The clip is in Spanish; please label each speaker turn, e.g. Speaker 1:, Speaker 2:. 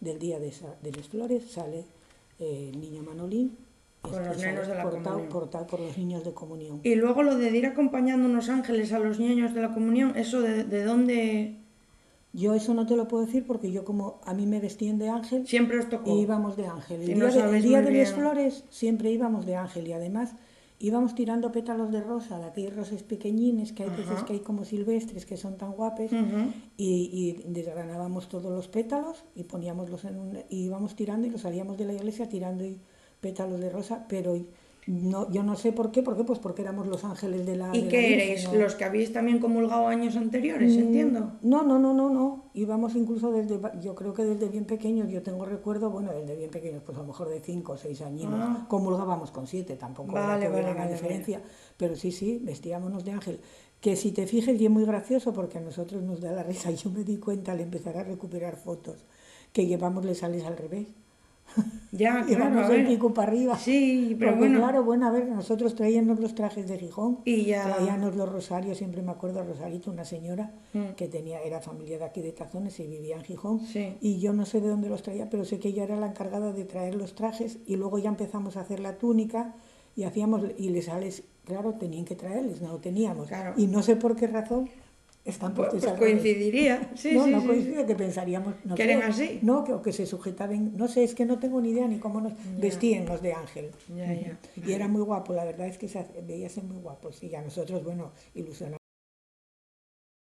Speaker 1: del día de las flores sale el niño Manolín,
Speaker 2: con los nenos de la comunión.
Speaker 1: Cortado por los niños de comunión.
Speaker 2: Y luego lo de ir acompañando unos ángeles a los niños de la comunión, ¿eso de dónde?
Speaker 1: Yo eso no te lo puedo decir porque yo, como a mí me vestían de ángel,
Speaker 2: Siempre os tocó.
Speaker 1: íbamos de ángel.
Speaker 2: Y
Speaker 1: El
Speaker 2: no
Speaker 1: día, el
Speaker 2: sabéis
Speaker 1: día
Speaker 2: muy
Speaker 1: de las
Speaker 2: bien.
Speaker 1: flores siempre íbamos de ángel, y además íbamos tirando pétalos de rosa, de aquellos rosas pequeñines que hay veces que hay como silvestres que son tan guapes, y desgranábamos todos los pétalos y poníamoslos y íbamos tirando, y los salíamos de la iglesia tirando pétalos de rosa, pero no, yo no sé por qué, pues porque éramos los ángeles de la
Speaker 2: ¿Y
Speaker 1: de
Speaker 2: qué
Speaker 1: la Virgen,
Speaker 2: erais?
Speaker 1: ¿no?
Speaker 2: ¿Los que habéis también comulgado años anteriores, entiendo?
Speaker 1: No. Íbamos incluso yo creo que desde bien pequeños. Yo tengo recuerdo, bueno, desde bien pequeños, pues a lo mejor de 5 o 6 añinos. Comulgábamos con 7, tampoco era que hubiera una diferencia. Pero sí, vestíamos de ángel. Que si te fijas, y es muy gracioso porque a nosotros nos da la risa. Yo me di cuenta al empezar a recuperar fotos que llevamos les sales al revés.
Speaker 2: Ya, claro,
Speaker 1: Llevamos
Speaker 2: a
Speaker 1: el
Speaker 2: ver.
Speaker 1: pico para arriba.
Speaker 2: Sí, pero
Speaker 1: Porque
Speaker 2: bueno.
Speaker 1: claro, a ver, nosotros traíamos los trajes de Gijón,
Speaker 2: Y ya.
Speaker 1: traíamos los rosarios. Siempre me acuerdo, Rosarito, una señora que era familia de aquí de Tazones y vivía en Gijón,
Speaker 2: Sí.
Speaker 1: y yo no sé de dónde los traía, pero sé que ella era la encargada de traer los trajes, y luego ya empezamos a hacer la túnica y les sales, claro, tenían que traerles, no lo teníamos.
Speaker 2: Claro.
Speaker 1: Y no sé por qué razón están puestos
Speaker 2: Pues
Speaker 1: al revés.
Speaker 2: coincidiría, sí,
Speaker 1: No,
Speaker 2: sí,
Speaker 1: no
Speaker 2: sí.
Speaker 1: coincide, que pensaríamos, no
Speaker 2: que
Speaker 1: sé,
Speaker 2: eran así.
Speaker 1: no, que se sujetaban, no sé, es que no tengo ni idea ni cómo nos vestían los de ángel.
Speaker 2: Ya.
Speaker 1: Y era muy guapo, la verdad es que veíase muy guapo, sí, a nosotros, bueno, ilusionamos.